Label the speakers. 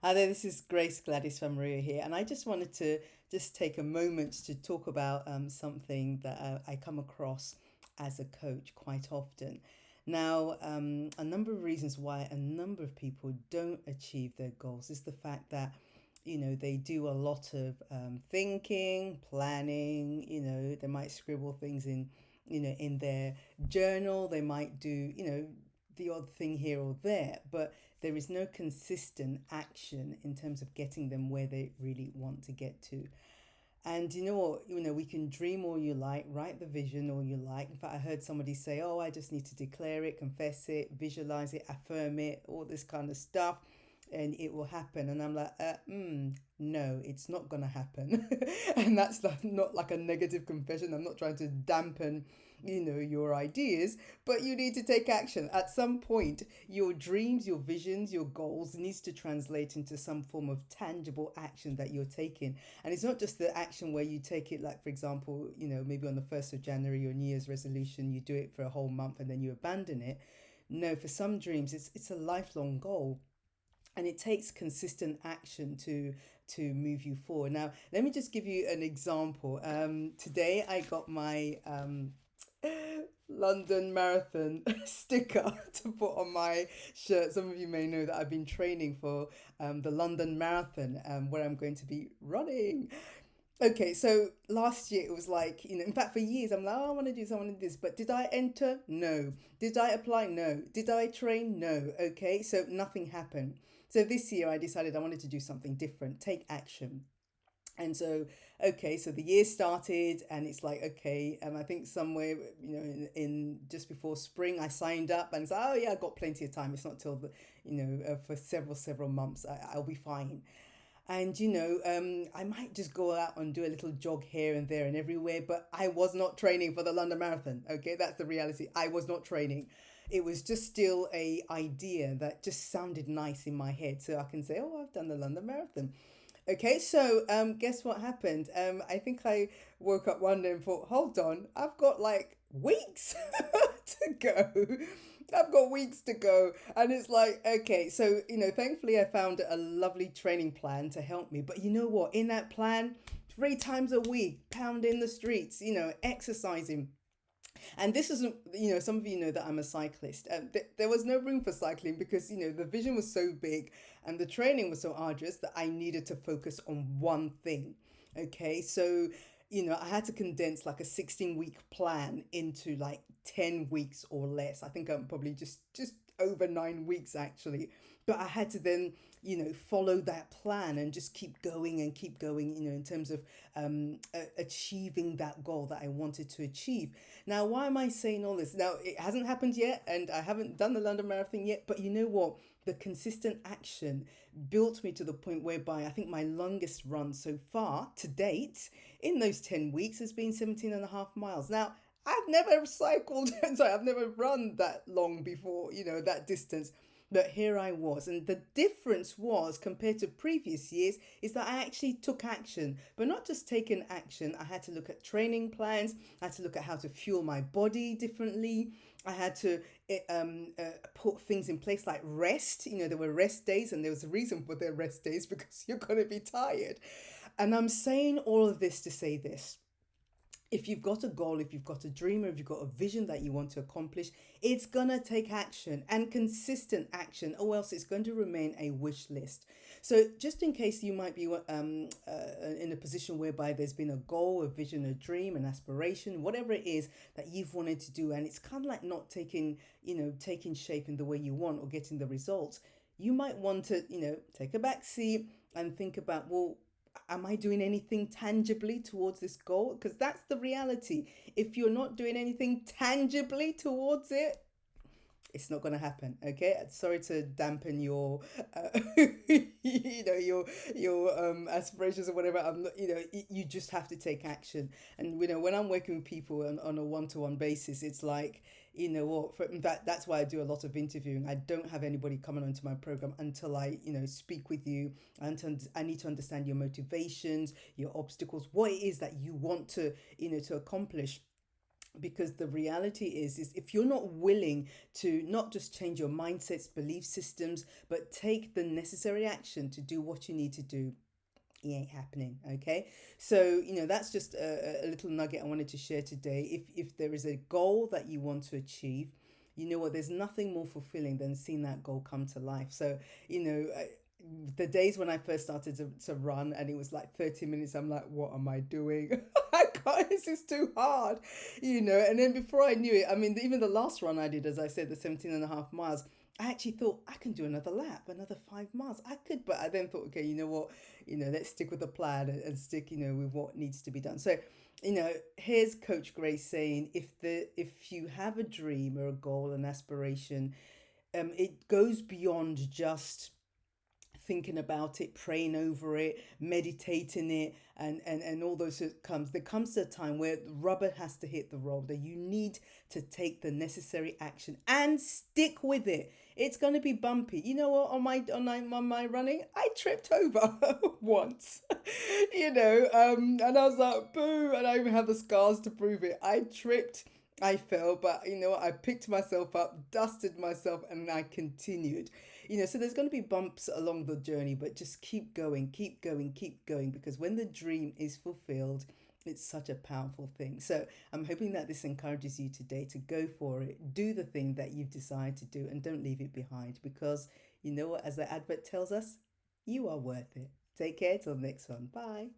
Speaker 1: Hi there, this is Grace Gladys from Maria here, and I just wanted to just take a moment to talk about something that I come across as a coach quite often. Now, a number of reasons why a number of people don't achieve their goals is the fact that, they do a lot of thinking, planning, they might scribble things in their journal, they might do, the odd thing here or there, but there is no consistent action in terms of getting them where they really want to get to. And you know what? We can dream all you like, write the vision all you like. In fact, I heard somebody say, "Oh, I just need to declare it, confess it, visualize it, affirm it, all this kind of stuff, and it will happen." And I'm like, no, it's not gonna happen. And that's not like a negative confession. I'm not trying to dampen, your ideas, but you need to take action. At some point, your dreams, your visions, your goals needs to translate into some form of tangible action that you're taking. And it's not just the action where you take it, like, for example, maybe on the 1st of January, your New Year's resolution, you do it for a whole month and then you abandon it. No, for some dreams, it's a lifelong goal, and it takes consistent action to move you forward. Now, let me just give you an example. Today I got my London Marathon sticker to put on my shirt. Some of you may know that I've been training for the London Marathon, where I'm going to be running. Okay, so last year it was like, in fact, for years I'm like, oh, I want to do this, I want to do this. But did I enter? No. Did I apply? No. Did I train? No. Okay, so nothing happened. So this year I decided I wanted to do something different, take action. And so, okay, so the year started, and it's like, okay, I think somewhere, in just before spring, I signed up and said, oh yeah, I got plenty of time. It's not till for several months, I'll be fine. And I might just go out and do a little jog here and there and everywhere, but I was not training for the London Marathon. Okay, that's the reality. I was not training. It was just still a idea that just sounded nice in my head, so I can say, "Oh, I've done the London Marathon." Okay, so guess what happened? I think I woke up one day and thought, hold on, I've got like weeks to go. I've got weeks to go. And it's like, okay, so, thankfully I found a lovely training plan to help me. But you know what? In that plan, 3 times a week, pounding the streets, exercising. And this isn't, some of you know that I'm a cyclist. There was no room for cycling because, the vision was so big and the training was so arduous that I needed to focus on one thing. Okay, so, I had to condense like a 16-week plan into like 10 weeks or less. I think I'm probably just over 9 weeks actually. But I had to then, follow that plan and just keep going, in terms of achieving that goal that I wanted to achieve. Now, why am I saying all this? Now, it hasn't happened yet, and I haven't done the London Marathon yet, but you know what? The consistent action built me to the point whereby I think my longest run so far to date in those 10 weeks has been 17 and a half miles. Now, I've never cycled, sorry, I've never run that long before, that distance. But here I was. And the difference was, compared to previous years, is that I actually took action. But not just taking action, I had to look at training plans, I had to look at how to fuel my body differently. I had to put things in place like rest. There were rest days, and there was a reason for their rest days because you're going to be tired. And I'm saying all of this to say this: if you've got a goal, if you've got a dream, or if you've got a vision that you want to accomplish, it's gonna take action and consistent action, or else it's going to remain a wish list. So, just in case you might be in a position whereby there's been a goal, a vision, a dream, an aspiration, whatever it is that you've wanted to do, and it's kind of like not taking shape in the way you want or getting the results, you might want to, take a back seat and think about, well, am I doing anything tangibly towards this goal? Because that's the reality. If you're not doing anything tangibly towards it, it's not going to happen. Okay, sorry to dampen your your aspirations or whatever. I'm not, you just have to take action. And when I'm working with people on a one-to-one basis, it's like, what, that's why I do a lot of interviewing. I don't have anybody coming onto my program until I speak with you, and I need to understand your motivations, your obstacles, what it is that you want to to accomplish. Because the reality is if you're not willing to not just change your mindsets, belief systems, but take the necessary action to do what you need to do, it ain't happening. Okay, so that's just a little nugget I wanted to share today. If there is a goal that you want to achieve, you know what, there's nothing more fulfilling than seeing that goal come to life. So the days when I first started to run and it was like 30 minutes, I'm like, what am I doing? I can't, this is too hard, and then before I knew it, I mean, even the last run I did, as I said, the 17.5 miles, I actually thought I can do another lap, another 5 miles. I could, but I then thought, okay, you know what? Let's stick with the plan and stick, with what needs to be done. So, here's Coach Grace saying, if you have a dream or a goal, an aspiration, it goes beyond just thinking about it, praying over it, meditating it, and all those comes. There comes a time where the rubber has to hit the road, that you need to take the necessary action and stick with it. It's going to be bumpy. You know what? On my running, I tripped over once. And I was like, boo, and I even have the scars to prove it. I tripped. I fell, but you know what? I picked myself up, dusted myself, and I continued. So there's going to be bumps along the journey, but just keep going, keep going, keep going, because when the dream is fulfilled, it's such a powerful thing. So I'm hoping that this encourages you today to go for it, do the thing that you've decided to do, and don't leave it behind, because you know what, as the advert tells us, you are worth it. Take care till next one. Bye.